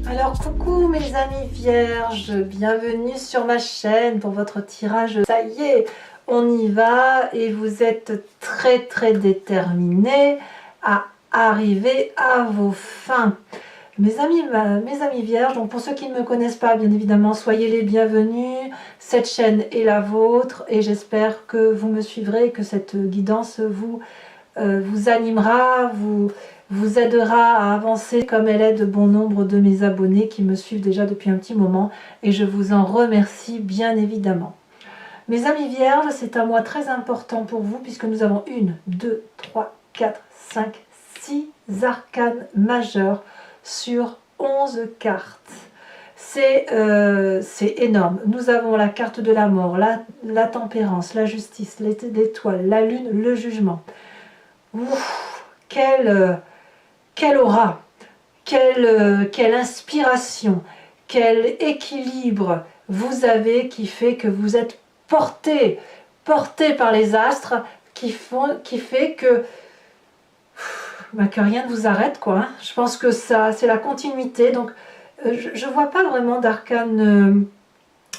Alors coucou mes amis vierges, bienvenue sur ma chaîne pour votre tirage. Ça y est, on y va et vous êtes très déterminés à arriver à vos fins. Mes amis vierges, donc pour ceux qui ne me connaissent pas, bien évidemment, soyez les bienvenus. Cette chaîne est la vôtre et j'espère que vous me suivrez et que cette guidance vous animera, vous aidera à avancer comme elle aide bon nombre de mes abonnés qui me suivent déjà depuis un petit moment et je vous en remercie bien évidemment. Mes amis vierges, c'est un mois très important pour vous puisque nous avons 1, 2, 3, 4, 5, 6 arcanes majeures sur 11 cartes. C'est énorme. Nous avons la carte de la mort, la tempérance, la justice, l'étoile, la lune, le jugement. Ouf, quelle aura, quelle inspiration, quel équilibre vous avez qui fait que vous êtes porté par les astres, qui fait que rien ne vous arrête, quoi. Je pense que ça, c'est la continuité. Donc, je ne vois pas vraiment d'arcane,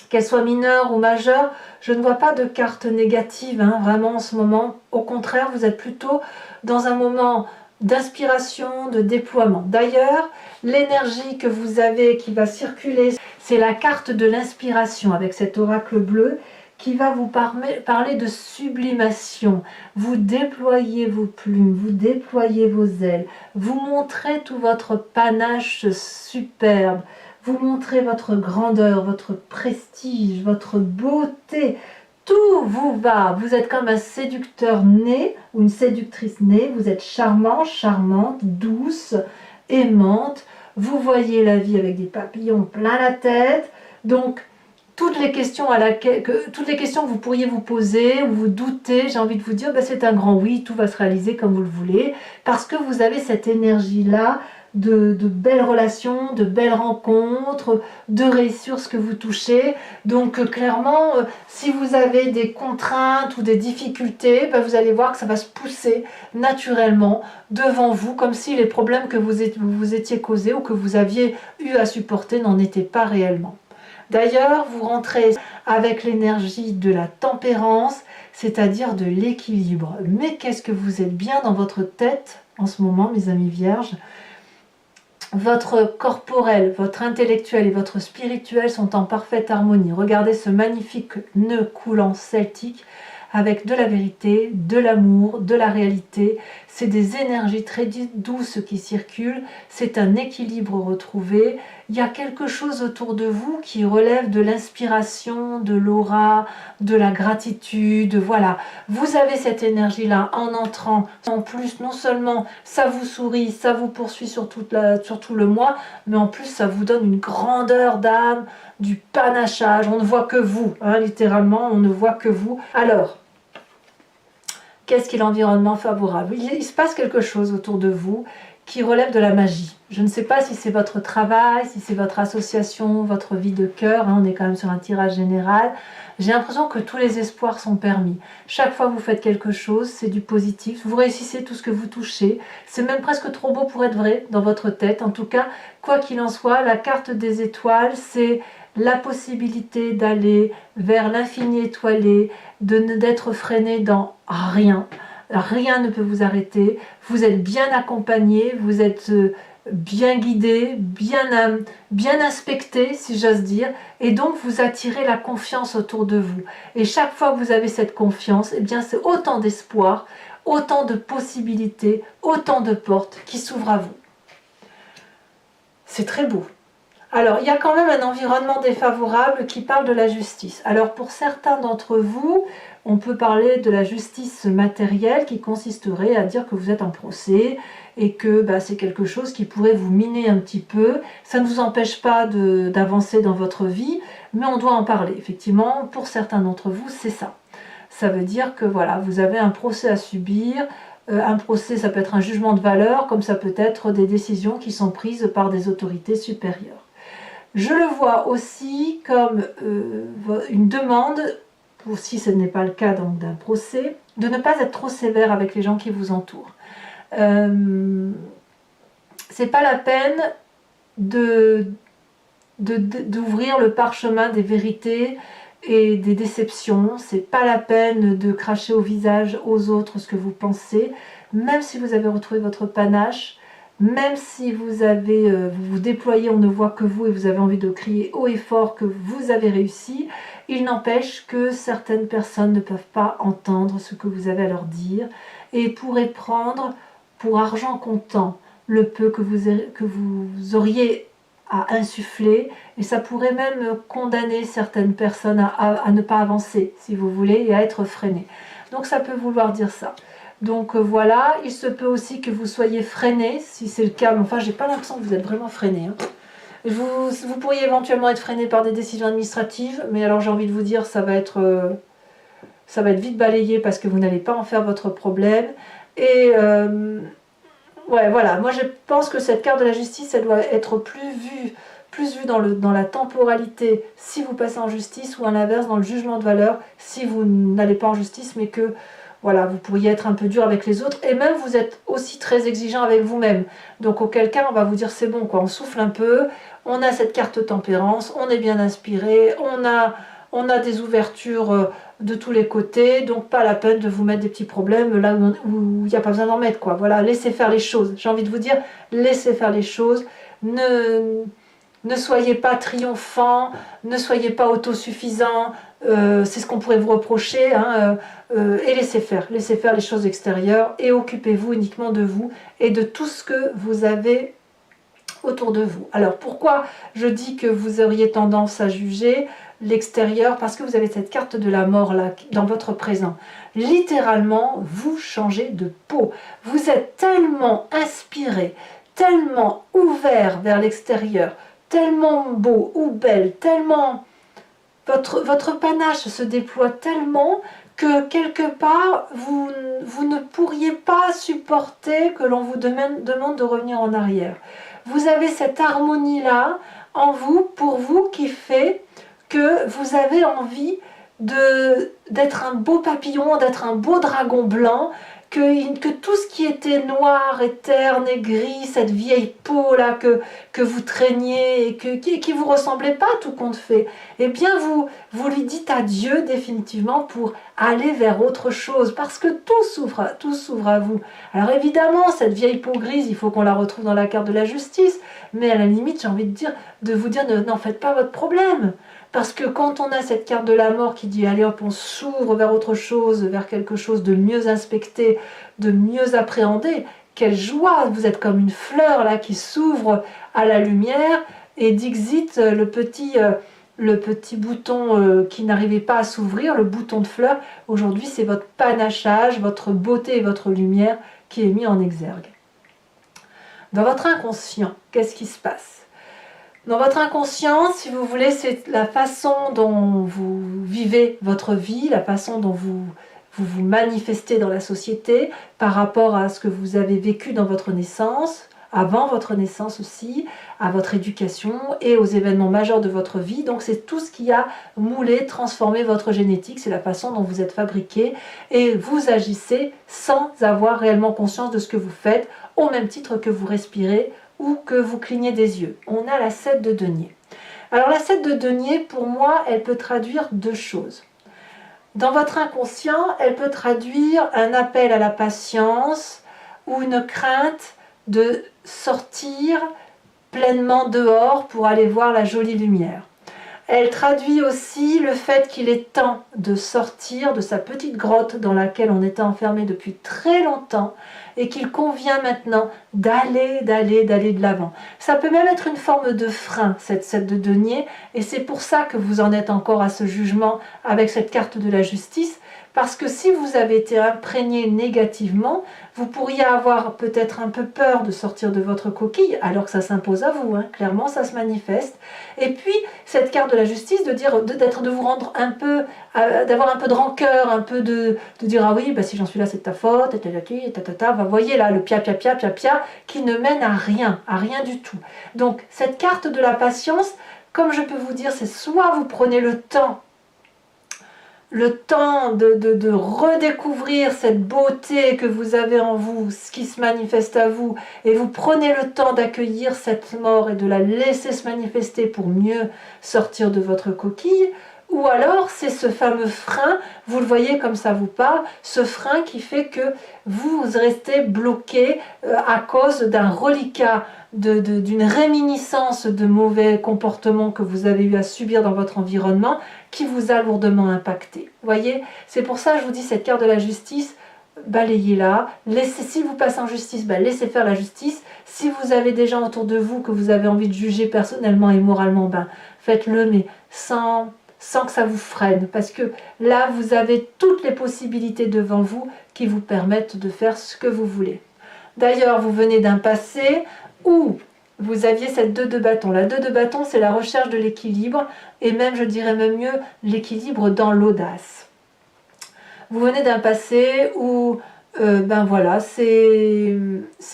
qu'elle soit mineure ou majeure. Je ne vois pas de carte négative, vraiment en ce moment. Au contraire, vous êtes plutôt dans un moment d'inspiration, de déploiement. D'ailleurs, l'énergie que vous avez qui va circuler, c'est la carte de l'inspiration avec cet oracle bleu qui va vous parler de sublimation. Vous déployez vos plumes, vous déployez vos ailes, vous montrez tout votre panache superbe, vous montrez votre grandeur, votre prestige, votre beauté. Tout vous va. Vous êtes comme un séducteur né ou une séductrice née. Vous êtes charmant, charmante, douce, aimante. Vous voyez la vie avec des papillons plein la tête. Donc, toutes les questions que vous pourriez vous poser ou vous doutez, j'ai envie de vous dire, c'est un grand oui, tout va se réaliser comme vous le voulez, parce que vous avez cette énergie-là de belles relations, de belles rencontres, de réussir ce que vous touchez. Donc clairement, si vous avez des contraintes ou des difficultés, vous allez voir que ça va se pousser naturellement devant vous, comme si les problèmes que vous étiez causés ou que vous aviez eu à supporter n'en étaient pas réellement. D'ailleurs, vous rentrez avec l'énergie de la tempérance, c'est-à-dire de l'équilibre. Mais qu'est-ce que vous êtes bien dans votre tête en ce moment, mes amis vierges? Votre corporel, votre intellectuel et votre spirituel sont en parfaite harmonie. Regardez ce magnifique nœud coulant celtique avec de la vérité, de l'amour, de la réalité. C'est des énergies très douces qui circulent, c'est un équilibre retrouvé. Il y a quelque chose autour de vous qui relève de l'inspiration, de l'aura, de la gratitude. Voilà, vous avez cette énergie-là en entrant. En plus, non seulement ça vous sourit, ça vous poursuit sur tout le mois, mais en plus ça vous donne une grandeur d'âme, du panachage. On ne voit que vous, littéralement, on ne voit que vous. Alors, qu'est-ce qu'est l'environnement favorable? Il se passe quelque chose autour de vous qui relève de la magie. Je ne sais pas si c'est votre travail, si c'est votre association, votre vie de cœur, on est quand même sur un tirage général. J'ai l'impression que tous les espoirs sont permis. Chaque fois que vous faites quelque chose, c'est du positif. Vous réussissez tout ce que vous touchez. C'est même presque trop beau pour être vrai dans votre tête. En tout cas, quoi qu'il en soit, la carte des étoiles, c'est la possibilité d'aller vers l'infini étoilé, d'être freiné dans rien. Rien ne peut vous arrêter, vous êtes bien accompagné, vous êtes bien guidé, bien inspecté, si j'ose dire, et donc vous attirez la confiance autour de vous. Et chaque fois que vous avez cette confiance, c'est autant d'espoir, autant de possibilités, autant de portes qui s'ouvrent à vous. C'est très beau. Alors, il y a quand même un environnement défavorable qui parle de la justice. Alors, pour certains d'entre vous, on peut parler de la justice matérielle qui consisterait à dire que vous êtes en procès et que c'est quelque chose qui pourrait vous miner un petit peu. Ça ne vous empêche pas d'avancer dans votre vie, mais on doit en parler. Effectivement, pour certains d'entre vous, c'est ça. Ça veut dire que voilà, vous avez un procès à subir. Un procès, ça peut être un jugement de valeur, comme ça peut être des décisions qui sont prises par des autorités supérieures. Je le vois aussi comme une demande, si ce n'est pas le cas d'un procès, de ne pas être trop sévère avec les gens qui vous entourent. C'est pas la peine d'ouvrir le parchemin des vérités et des déceptions. C'est pas la peine de cracher au visage aux autres ce que vous pensez, même si vous avez retrouvé votre panache, même si vous vous déployez, on ne voit que vous et vous avez envie de crier haut et fort que vous avez réussi. Il n'empêche que certaines personnes ne peuvent pas entendre ce que vous avez à leur dire et pourraient prendre pour argent comptant le peu que vous auriez à insuffler, et ça pourrait même condamner certaines personnes à ne pas avancer, si vous voulez, et à être freinées. Donc ça peut vouloir dire ça. Donc voilà, il se peut aussi que vous soyez freiné, si c'est le cas, mais enfin j'ai pas l'impression que vous êtes vraiment freiné. Hein. Vous pourriez éventuellement être freiné par des décisions administratives, mais alors j'ai envie de vous dire, ça va être vite balayé parce que vous n'allez pas en faire votre problème. Et ouais, voilà, moi je pense que cette carte de la justice, elle doit être plus vue dans la temporalité si vous passez en justice, ou à l'inverse dans le jugement de valeur si vous n'allez pas en justice, mais que voilà, vous pourriez être un peu dur avec les autres, et même vous êtes aussi très exigeant avec vous-même. Donc auquel cas on va vous dire c'est bon, quoi, on souffle un peu, on a cette carte tempérance, on est bien inspiré, on a des ouvertures de tous les côtés, donc pas la peine de vous mettre des petits problèmes là où il n'y a pas besoin d'en mettre, quoi. Voilà, laissez faire les choses. J'ai envie de vous dire, laissez faire les choses. Ne soyez pas triomphant, ne soyez pas autosuffisant, c'est ce qu'on pourrait vous reprocher, hein, et laissez faire les choses extérieures, et occupez-vous uniquement de vous et de tout ce que vous avez autour de vous. Alors pourquoi je dis que vous auriez tendance à juger l'extérieur? Parce que vous avez cette carte de la mort là, dans votre présent. Littéralement, vous changez de peau. Vous êtes tellement inspiré, tellement ouvert vers l'extérieur, tellement beau ou belle, tellement... Votre panache se déploie tellement que quelque part, vous ne pourriez pas supporter que l'on vous demande de revenir en arrière. Vous avez cette harmonie-là en vous, pour vous, qui fait que vous avez envie d'être un beau papillon, d'être un beau dragon blanc, que tout ce qui était noir et terne et gris, cette vieille peau là que vous traîniez et qui vous ressemblait pas tout compte fait, eh bien vous lui dites adieu définitivement pour aller vers autre chose, parce que tout s'ouvre à vous. Alors évidemment, cette vieille peau grise, il faut qu'on la retrouve dans la carte de la justice, mais à la limite, j'ai envie de vous dire, n'en faites pas votre problème. Parce que quand on a cette carte de la mort qui dit allez hop, on s'ouvre vers autre chose, vers quelque chose de mieux inspecté, de mieux appréhendé, quelle joie, vous êtes comme une fleur là qui s'ouvre à la lumière, et dixit le petit bouton qui n'arrivait pas à s'ouvrir, le bouton de fleur, aujourd'hui c'est votre panachage, votre beauté et votre lumière qui est mis en exergue. Dans votre inconscient, qu'est-ce qui se passe? Dans votre inconscient, si vous voulez, c'est la façon dont vous vivez votre vie, la façon dont vous manifestez dans la société par rapport à ce que vous avez vécu dans votre naissance, avant votre naissance aussi, à votre éducation et aux événements majeurs de votre vie. Donc c'est tout ce qui a moulé, transformé votre génétique, c'est la façon dont vous êtes fabriqué, et vous agissez sans avoir réellement conscience de ce que vous faites, au même titre que vous respirez ou que vous clignez des yeux. On a la 7 de denier. Alors la 7 de denier, pour moi, elle peut traduire deux choses. Dans votre inconscient, elle peut traduire un appel à la patience ou une crainte de sortir pleinement dehors pour aller voir la jolie lumière. Elle traduit aussi le fait qu'il est temps de sortir de sa petite grotte dans laquelle on était enfermé depuis très longtemps, et qu'il convient maintenant d'aller de l'avant. Ça peut même être une forme de frein, cette 7 de denier, et c'est pour ça que vous en êtes encore à ce jugement avec cette carte de la justice, parce que si vous avez été imprégné négativement, vous pourriez avoir peut-être un peu peur de sortir de votre coquille, alors que ça s'impose à vous, hein. Clairement ça se manifeste. Et puis cette carte de la justice, de vous rendre un peu, d'avoir un peu de rancœur, un peu de dire ah oui, bah si j'en suis là c'est de ta faute, vous voyez là le pia qui ne mène à rien du tout. Donc cette carte de la patience, comme je peux vous dire, c'est soit vous prenez le temps le temps de redécouvrir cette beauté que vous avez en vous, ce qui se manifeste à vous, et vous prenez le temps d'accueillir cette mort et de la laisser se manifester pour mieux sortir de votre coquille, ou alors c'est ce fameux frein, vous le voyez comme ça vous parle, ce frein qui fait que vous restez bloqué à cause d'un reliquat, d'une réminiscence de mauvais comportements que vous avez eu à subir dans votre environnement, qui vous a lourdement impacté. Vous voyez, c'est pour ça que je vous dis cette carte de la justice, balayez-la, laissez, si vous passez en justice, laissez faire la justice. Si vous avez des gens autour de vous que vous avez envie de juger personnellement et moralement, faites-le, mais sans que ça vous freine, parce que là, vous avez toutes les possibilités devant vous qui vous permettent de faire ce que vous voulez. D'ailleurs, vous venez d'un passé où vous aviez cette 2 de bâton. La 2 de bâton, c'est la recherche de l'équilibre, et même, je dirais même mieux, l'équilibre dans l'audace. Vous venez d'un passé où, voilà, c'est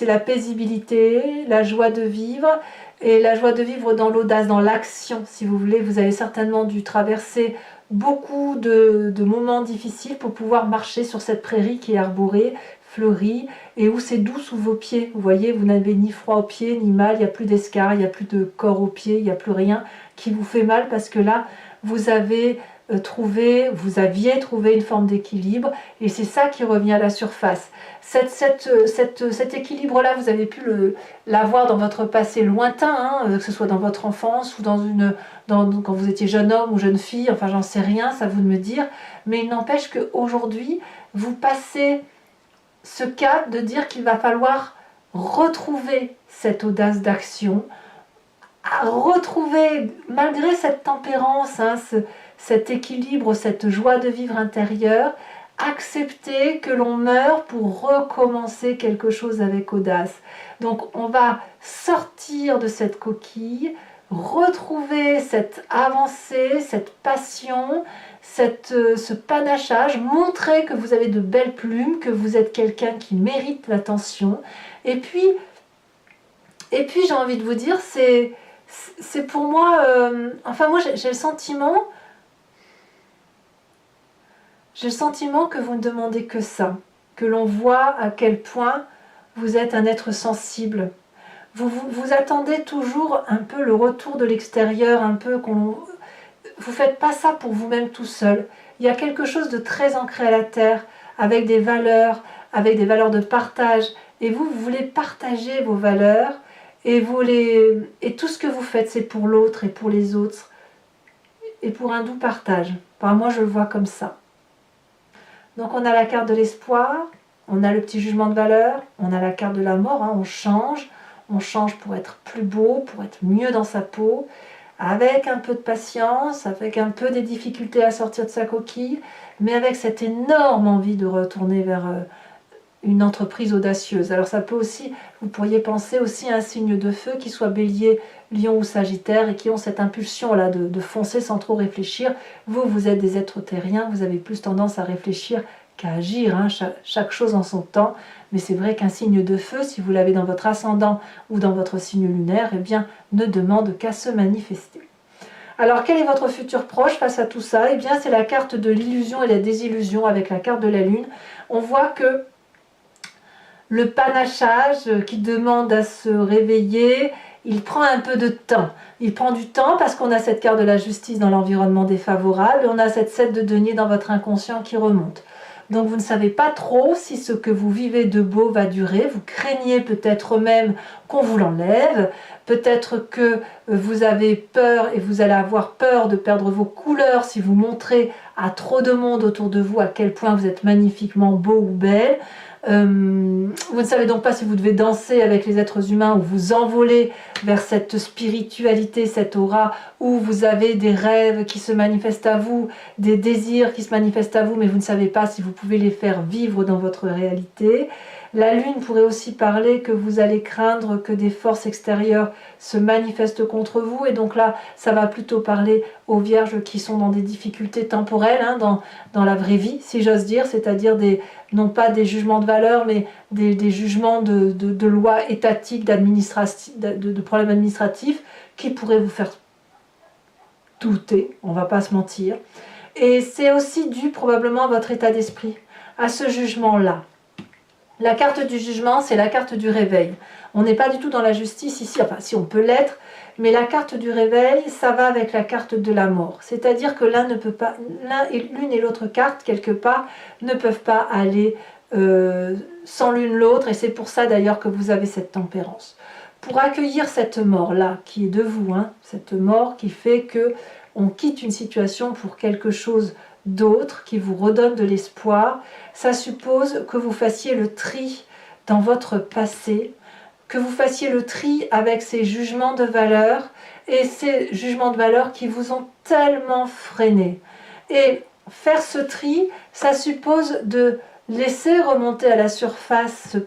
la paisibilité, la joie de vivre, et la joie de vivre dans l'audace, dans l'action, si vous voulez. Vous avez certainement dû traverser beaucoup de moments difficiles pour pouvoir marcher sur cette prairie qui est arborée, fleurie, et où c'est doux sous vos pieds. Vous voyez, vous n'avez ni froid aux pieds, ni mal, il n'y a plus d'escarre, il n'y a plus de corps aux pieds, il n'y a plus rien qui vous fait mal, parce que là, vous aviez trouvé une forme d'équilibre, et c'est ça qui revient à la surface. Cet équilibre-là, vous avez pu l'avoir dans votre passé lointain, que ce soit dans votre enfance ou quand vous étiez jeune homme ou jeune fille, enfin j'en sais rien, ça vous de me dire, mais il n'empêche qu'aujourd'hui, vous passez ce cap de dire qu'il va falloir retrouver cette audace d'action, à retrouver, malgré cette tempérance, cet équilibre, cette joie de vivre intérieure, accepter que l'on meurt pour recommencer quelque chose avec audace. Donc on va sortir de cette coquille, retrouver cette avancée, cette passion, ce panachage, montrer que vous avez de belles plumes, que vous êtes quelqu'un qui mérite l'attention. Et puis j'ai envie de vous dire, c'est pour moi, moi j'ai le sentiment que vous ne demandez que ça, que l'on voit à quel point vous êtes un être sensible. Vous attendez toujours un peu le retour de l'extérieur, un peu vous faites pas ça pour vous-même tout seul. Il y a quelque chose de très ancré à la terre, avec des valeurs de partage, et vous voulez partager vos valeurs, et tout ce que vous faites, c'est pour l'autre et pour les autres, et pour un doux partage. Enfin, moi, je le vois comme ça. Donc, on a la carte de l'espoir, on a le petit jugement de valeur, on a la carte de la mort, on change pour être plus beau, pour être mieux dans sa peau, avec un peu de patience, avec un peu des difficultés à sortir de sa coquille, mais avec cette énorme envie de retourner vers une entreprise audacieuse. Alors ça peut aussi, vous pourriez penser aussi à un signe de feu, qui soit bélier, lion ou sagittaire, et qui ont cette impulsion-là de foncer sans trop réfléchir. Vous êtes des êtres terriens, vous avez plus tendance à réfléchir qu'à agir, chaque chose en son temps. Mais c'est vrai qu'un signe de feu, si vous l'avez dans votre ascendant ou dans votre signe lunaire, eh bien, ne demande qu'à se manifester. Alors, quel est votre futur proche face à tout ça? Eh bien, c'est la carte de l'illusion et la désillusion avec la carte de la lune. On voit que le panachage qui demande à se réveiller, il prend un peu de temps. Il prend du temps parce qu'on a cette carte de la justice dans l'environnement défavorable, et on a cette 7 de denier dans votre inconscient qui remonte. Donc vous ne savez pas trop si ce que vous vivez de beau va durer. Vous craignez peut-être même qu'on vous l'enlève. Peut-être que vous avez peur, et vous allez avoir peur de perdre vos couleurs si vous montrez à trop de monde autour de vous à quel point vous êtes magnifiquement beau ou belle. Vous ne savez donc pas si vous devez danser avec les êtres humains ou vous envoler vers cette spiritualité, cette aura où vous avez des rêves qui se manifestent à vous, des désirs qui se manifestent à vous, mais vous ne savez pas si vous pouvez les faire vivre dans votre réalité. La lune pourrait aussi parler que vous allez craindre que des forces extérieures se manifestent contre vous, et donc là, ça va plutôt parler aux vierges qui sont dans des difficultés temporelles, dans la vraie vie, si j'ose dire, c'est-à-dire non pas des jugements de valeur, mais des jugements de lois étatiques, de problèmes administratifs qui pourraient vous faire douter, on ne va pas se mentir. Et c'est aussi dû probablement à votre état d'esprit, à ce jugement-là. La carte du jugement, c'est la carte du réveil. On n'est pas du tout dans la justice ici, enfin si on peut l'être, mais la carte du réveil, ça va avec la carte de la mort. C'est-à-dire que l'une et l'autre carte, quelque part, ne peuvent pas aller sans l'une l'autre, et c'est pour ça d'ailleurs que vous avez cette tempérance. Pour accueillir cette mort-là, qui est de vous, hein, cette mort qui fait que on quitte une situation pour quelque chose d'autre, qui vous redonne de l'espoir, ça suppose que vous fassiez le tri dans votre passé, que vous fassiez le tri avec ces jugements de valeur, et ces jugements de valeur qui vous ont tellement freiné. Et faire ce tri, ça suppose de laisser remonter à la surface ce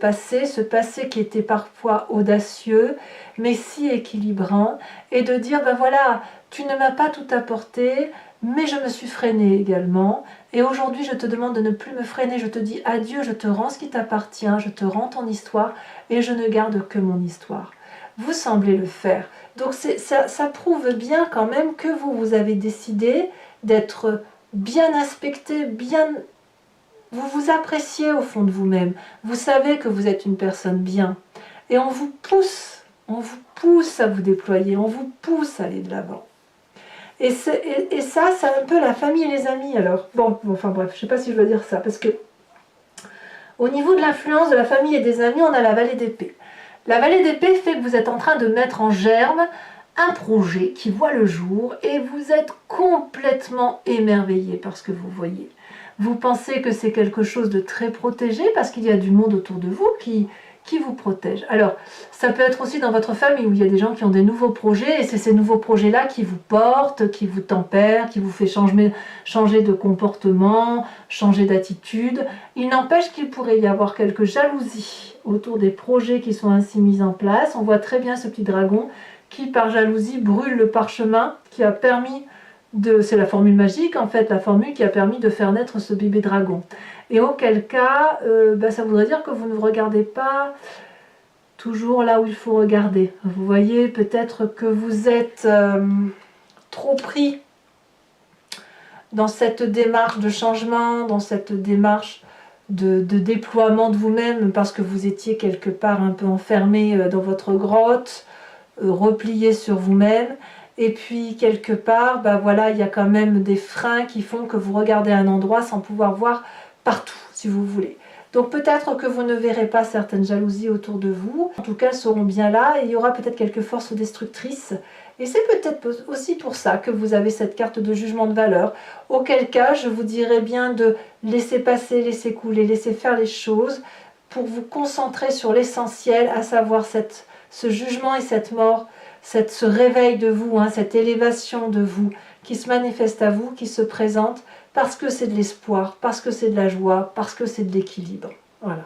passé qui était parfois audacieux, mais si équilibrant, et de dire, ben voilà, tu ne m'as pas tout apporté, mais je me suis freinée également, et aujourd'hui je te demande de ne plus me freiner, je te dis adieu, je te rends ce qui t'appartient, je te rends ton histoire, et je ne garde que mon histoire. Vous semblez le faire. Donc ça prouve bien quand même que vous avez décidé d'être bien inspecté, vous vous appréciez au fond de vous-même. Vous savez que vous êtes une personne bien. Et on vous pousse à vous déployer, on vous pousse à aller de l'avant. Et ça, c'est un peu la famille et les amis alors. Bon, enfin bref, je ne sais pas si je dois dire ça, parce que au niveau de l'influence de la famille et des amis, on a la vallée d'épée. La vallée d'épée fait que vous êtes en train de mettre en germe un projet qui voit le jour et vous êtes complètement émerveillé par ce que vous voyez. Vous pensez que c'est quelque chose de très protégé parce qu'il y a du monde autour de vous qui vous protège. Alors, ça peut être aussi dans votre famille où il y a des gens qui ont des nouveaux projets et c'est ces nouveaux projets-là qui vous portent, qui vous tempèrent, qui vous fait changer de comportement, changer d'attitude. Il n'empêche qu'il pourrait y avoir quelques jalousies autour des projets qui sont ainsi mis en place. On voit très bien ce petit dragon qui, par jalousie, brûle le parchemin qui a permis c'est la formule magique en fait, la formule qui a permis de faire naître ce bébé dragon. Et auquel cas, ça voudrait dire que vous ne regardez pas toujours là où il faut regarder. Vous voyez peut-être que vous êtes trop pris dans cette démarche de changement, dans cette démarche de déploiement de vous-même parce que vous étiez quelque part un peu enfermé dans votre grotte, replié sur vous-même. Et puis, quelque part, voilà, il y a quand même des freins qui font que vous regardez un endroit sans pouvoir voir partout, si vous voulez. Donc, peut-être que vous ne verrez pas certaines jalousies autour de vous. En tout cas, elles seront bien là et il y aura peut-être quelques forces destructrices. Et c'est peut-être aussi pour ça que vous avez cette carte de jugement de valeur. Auquel cas, je vous dirais bien de laisser passer, laisser couler, laisser faire les choses pour vous concentrer sur l'essentiel, à savoir ce jugement et cette mort, ce réveil de vous, cette élévation de vous qui se manifeste à vous, qui se présente parce que c'est de l'espoir, parce que c'est de la joie, parce que c'est de l'équilibre. Voilà.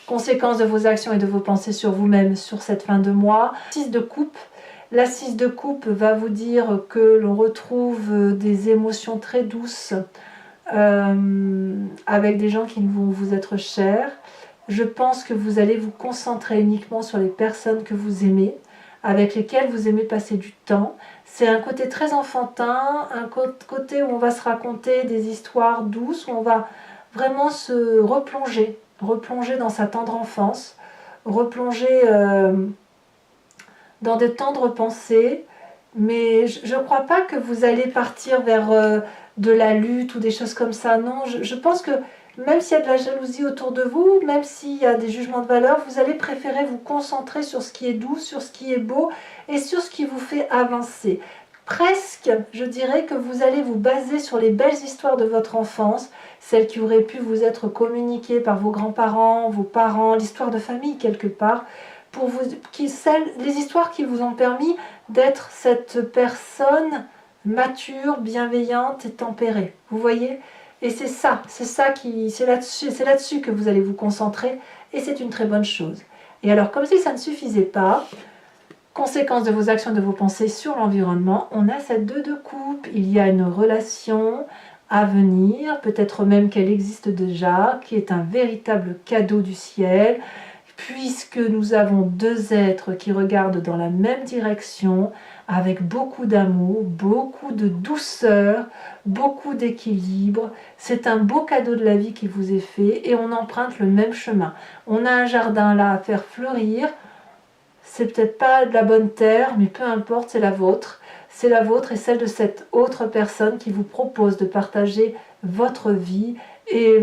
Conséquence de vos actions et de vos pensées sur vous-même sur cette fin de mois. 6 de coupe. La 6 de coupe va vous dire que l'on retrouve des émotions très douces avec des gens qui vont vous être chers. Je pense que vous allez vous concentrer uniquement sur les personnes que vous aimez, avec lesquels vous aimez passer du temps. C'est un côté très enfantin, un côté où on va se raconter des histoires douces, où on va vraiment se replonger dans sa tendre enfance, replonger dans des tendres pensées. Mais je ne crois pas que vous allez partir vers de la lutte ou des choses comme ça. Non, je pense que même s'il y a de la jalousie autour de vous, même s'il y a des jugements de valeur, vous allez préférer vous concentrer sur ce qui est doux, sur ce qui est beau et sur ce qui vous fait avancer. Presque, je dirais que vous allez vous baser sur les belles histoires de votre enfance, celles qui auraient pu vous être communiquées par vos grands-parents, vos parents, l'histoire de famille quelque part, les histoires qui vous ont permis d'être cette personne mature, bienveillante et tempérée. Vous voyez ? Et c'est là-dessus que vous allez vous concentrer et c'est une très bonne chose. Et alors, comme si ça ne suffisait pas, conséquence de vos actions, de vos pensées sur l'environnement, on a cette 2 de coupe. Il y a une relation à venir, peut-être même qu'elle existe déjà, qui est un véritable cadeau du ciel, puisque nous avons 2 êtres qui regardent dans la même direction, avec beaucoup d'amour, beaucoup de douceur, beaucoup d'équilibre. C'est un beau cadeau de la vie qui vous est fait et on emprunte le même chemin. On a un jardin là à faire fleurir. C'est peut-être pas de la bonne terre, mais peu importe, c'est la vôtre. C'est la vôtre et celle de cette autre personne qui vous propose de partager votre vie et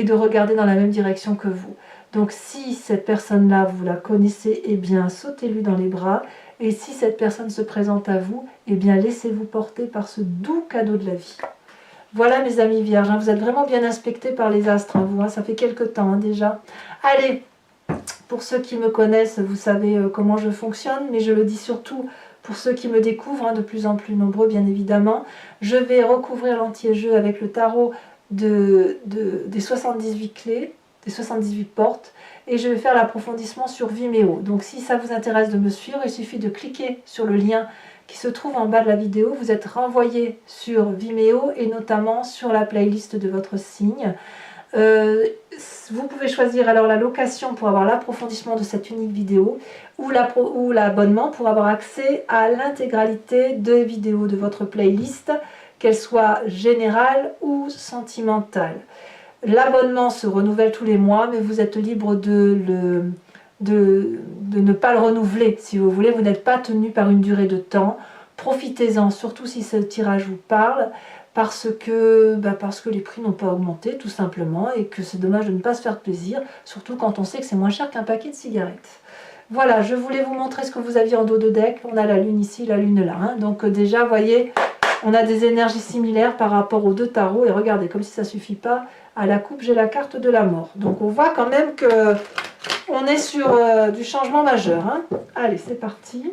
de regarder dans la même direction que vous. Donc si cette personne-là, vous la connaissez, eh bien sautez-lui dans les bras. Et si cette personne se présente à vous, eh bien laissez-vous porter par ce doux cadeau de la vie. Voilà mes amis vierges, hein, vous êtes vraiment bien inspectés par les astres, hein, vous, hein, ça fait quelques temps déjà. Allez, pour ceux qui me connaissent, vous savez comment je fonctionne, mais je le dis surtout pour ceux qui me découvrent, hein, de plus en plus nombreux bien évidemment. Je vais recouvrir l'anti-jeu avec le tarot des 78 clés, des 78 portes, et je vais faire l'approfondissement sur Vimeo. Donc si ça vous intéresse de me suivre, il suffit de cliquer sur le lien qui se trouve en bas de la vidéo. Vous êtes renvoyé sur Vimeo et notamment sur la playlist de votre signe. Vous pouvez choisir alors la location pour avoir l'approfondissement de cette unique vidéo ou l'abonnement pour avoir accès à l'intégralité des vidéos de votre playlist, qu'elle soit générale ou sentimentale. L'abonnement se renouvelle tous les mois, mais vous êtes libre de ne pas le renouveler. Si vous voulez, vous n'êtes pas tenu par une durée de temps. Profitez-en, surtout si ce tirage vous parle, parce que les prix n'ont pas augmenté, tout simplement, et que c'est dommage de ne pas se faire plaisir, surtout quand on sait que c'est moins cher qu'un paquet de cigarettes. Voilà, je voulais vous montrer ce que vous aviez en dos de deck. On a la lune ici, la lune là. Hein. Donc déjà, vous voyez, on a des énergies similaires par rapport aux deux tarots. Et regardez, comme si ça ne suffit pas, à la coupe, j'ai la carte de la mort. Donc on voit quand même que on est sur du changement majeur. Hein. Allez, c'est parti.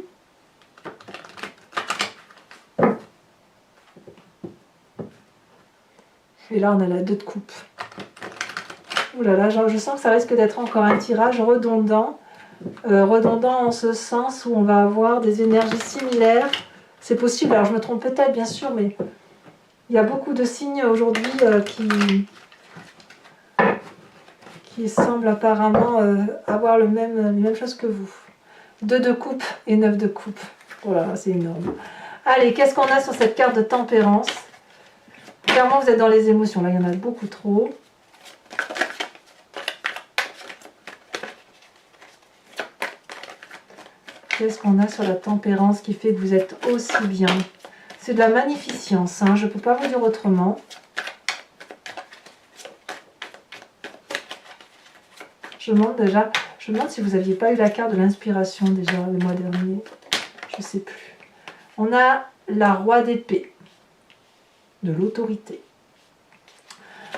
Et là, on a la 2 de coupe. Ouh là là, je sens que ça risque d'être encore un tirage redondant. Redondant en ce sens où on va avoir des énergies similaires. C'est possible, alors je me trompe peut-être, bien sûr, mais il y a beaucoup de signes aujourd'hui qui semblent apparemment avoir les mêmes choses que vous. 2 de coupe et 9 de coupe. Oh là là, c'est énorme. Allez, qu'est-ce qu'on a sur cette carte de tempérance? Clairement, vous êtes dans les émotions. Là, il y en a beaucoup trop. Qu'est-ce qu'on a sur la tempérance qui fait que vous êtes aussi bien? C'est de la magnificence, hein, je ne peux pas vous dire autrement. Je me demande si vous n'aviez pas eu la carte de l'inspiration déjà le mois dernier. Je ne sais plus. On a la roi d'épée, de l'autorité.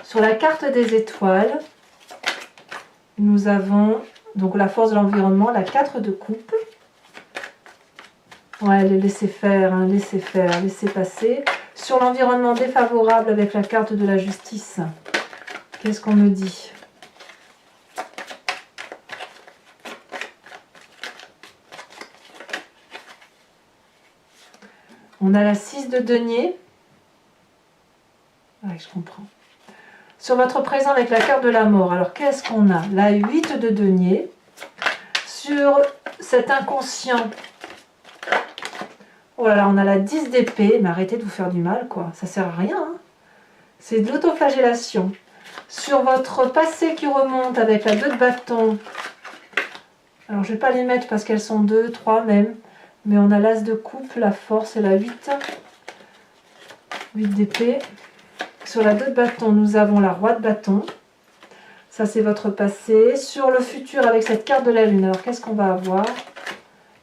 Sur la carte des étoiles, nous avons donc la force de l'environnement, la 4 de coupe. Ouais, les laisser faire, hein, laisser faire, laisser passer. Sur l'environnement défavorable avec la carte de la justice, qu'est-ce qu'on me dit? On a la 6 de denier. Ouais, je comprends. Sur votre présent avec la carte de la mort, alors qu'est-ce qu'on a? La 8 de denier. Sur cet inconscient, oh là là, on a la 10 d'épée, mais arrêtez de vous faire du mal, quoi. Ça sert à rien, hein. C'est de l'autoflagellation. Sur votre passé qui remonte avec la 2 de bâton, alors je ne vais pas les mettre parce qu'elles sont 2, 3 même, mais on a l'as de coupe, la force et la 8. 8 d'épée. Sur la 2 de bâton, nous avons la roi de bâton. Ça, c'est votre passé. Sur le futur, avec cette carte de la lune, alors qu'est-ce qu'on va avoir?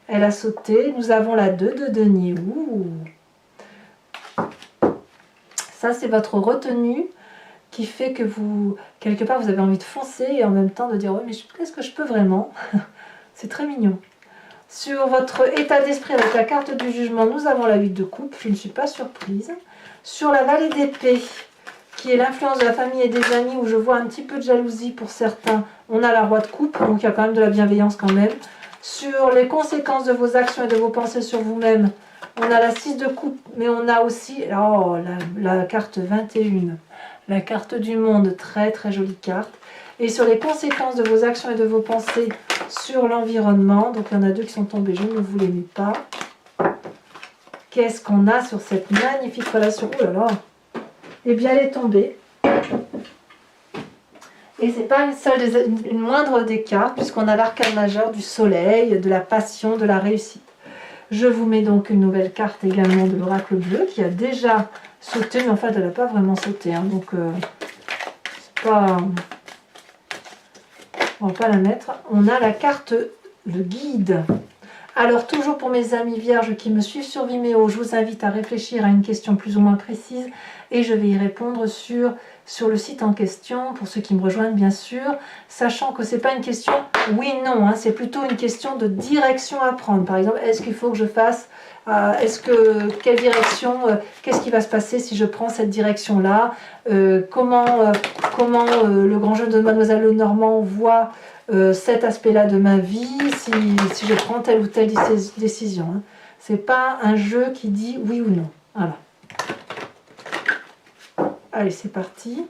Elle a sauté. Nous avons la 2 de denier. Ouh. Ça, c'est votre retenue qui fait que vous, quelque part, vous avez envie de foncer et en même temps de dire, oui, mais qu'est-ce que je peux vraiment? C'est très mignon. Sur votre état d'esprit avec la carte du jugement, nous avons la 8 de coupe. Je ne suis pas surprise. Sur la vallée d'épée, qui est l'influence de la famille et des amis, où je vois un petit peu de jalousie pour certains, on a la roi de coupe, donc il y a quand même de la bienveillance quand même. Sur les conséquences de vos actions et de vos pensées sur vous-même, on a la 6 de coupe, mais on a aussi la carte 21, la carte du monde, très très jolie carte. et sur les conséquences de vos actions et de vos pensées sur l'environnement. Donc il y en a 2 qui sont tombés, je ne vous les mets pas. Qu'est-ce qu'on a sur cette magnifique relation? Oh là là! Eh bien, elle est tombée. Et c'est pas une moindre des cartes, puisqu'on a l'arcane majeur du soleil, de la passion, de la réussite. Je vous mets donc une nouvelle carte également de l'oracle bleu, qui a déjà sauté, mais en fait, elle n'a pas vraiment sauté. Hein, donc, c'est pas... On va pas la mettre. On a la carte, le guide. Alors, toujours pour mes amis vierges qui me suivent sur Vimeo, je vous invite à réfléchir à une question plus ou moins précise et je vais y répondre sur le site en question, pour ceux qui me rejoignent bien sûr, sachant que ce n'est pas une question oui-non, hein, c'est plutôt une question de direction à prendre. Par exemple, est-ce qu'il faut que je fasse, quelle direction, qu'est-ce qui va se passer si je prends cette direction-là, comment le grand jeune de Mademoiselle Lenormand voit cet aspect-là de ma vie, si je prends telle ou telle décision. Hein. Ce n'est pas un jeu qui dit oui ou non. Voilà. Allez, c'est parti.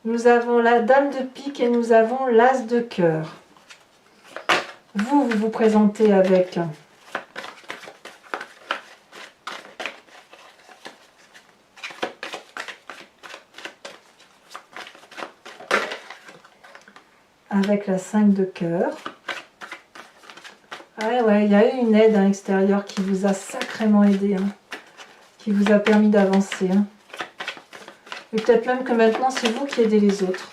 Nous avons la dame de pique et nous avons l'as de cœur. Vous vous présentez avec la 5 de cœur. Ouais, il y a eu une aide extérieure qui vous a sacrément aidé, hein, qui vous a permis d'avancer. Hein. Et peut-être même que maintenant, c'est vous qui aidez les autres.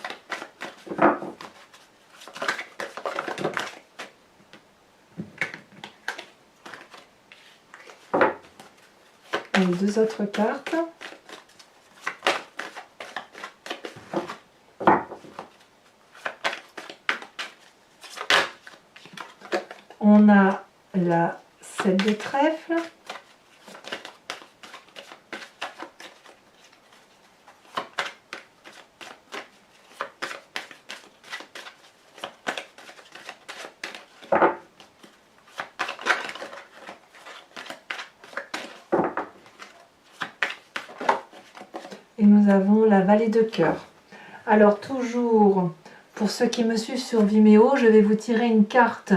Et les 2 autres cartes. On a la 7 de trèfle. Et nous avons la vallée de cœur. Alors toujours, pour ceux qui me suivent sur Vimeo, je vais vous tirer une carte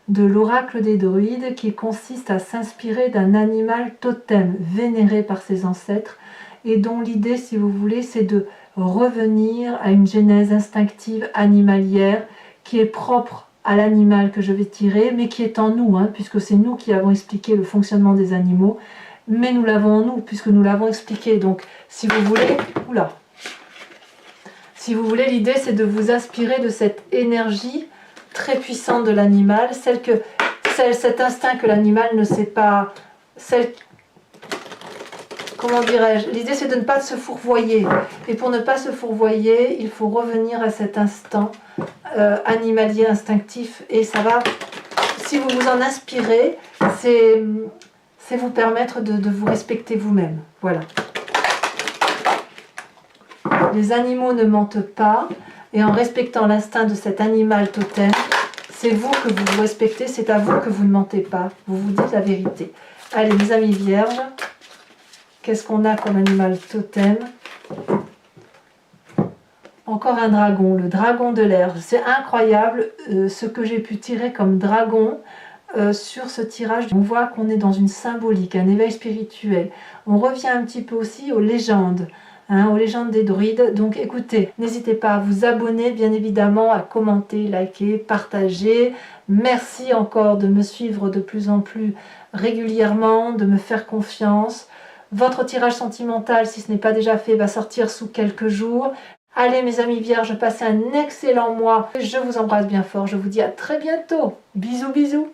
de l'oracle des druides qui consiste à s'inspirer d'un animal totem vénéré par ses ancêtres et dont l'idée, si vous voulez, c'est de revenir à une genèse instinctive animalière qui est propre à l'animal que je vais tirer, mais qui est en nous, hein, puisque c'est nous qui avons expliqué le fonctionnement des animaux, mais nous l'avons en nous, puisque nous l'avons expliqué. Donc, si vous voulez... Oula. Si vous voulez, l'idée, c'est de vous inspirer de cette énergie très puissante de l'animal, cet instinct que l'animal ne sait pas... Comment dirais-je? L'idée, c'est de ne pas se fourvoyer. Et pour ne pas se fourvoyer, il faut revenir à cet instant animalier, instinctif. Et ça va... Si vous vous en inspirez, c'est vous permettre de vous respecter vous-même. Voilà. Les animaux ne mentent pas, et en respectant l'instinct de cet animal totem, c'est vous que vous vous respectez, c'est à vous que vous ne mentez pas, vous vous dites la vérité. Allez, mes amis vierges, qu'est-ce qu'on a comme animal totem? Encore un dragon, le dragon de l'air. C'est incroyable ce que j'ai pu tirer comme dragon sur ce tirage. On voit qu'on est dans une symbolique, un éveil spirituel. On revient un petit peu aussi aux légendes. Hein, aux légendes des druides. Donc écoutez, n'hésitez pas à vous abonner, bien évidemment, à commenter, liker, partager. Merci encore de me suivre de plus en plus régulièrement, de me faire confiance. Votre tirage sentimental, si ce n'est pas déjà fait, va sortir sous quelques jours. Allez mes amis vierges, passez un excellent mois. Je vous embrasse bien fort, je vous dis à très bientôt. Bisous bisous.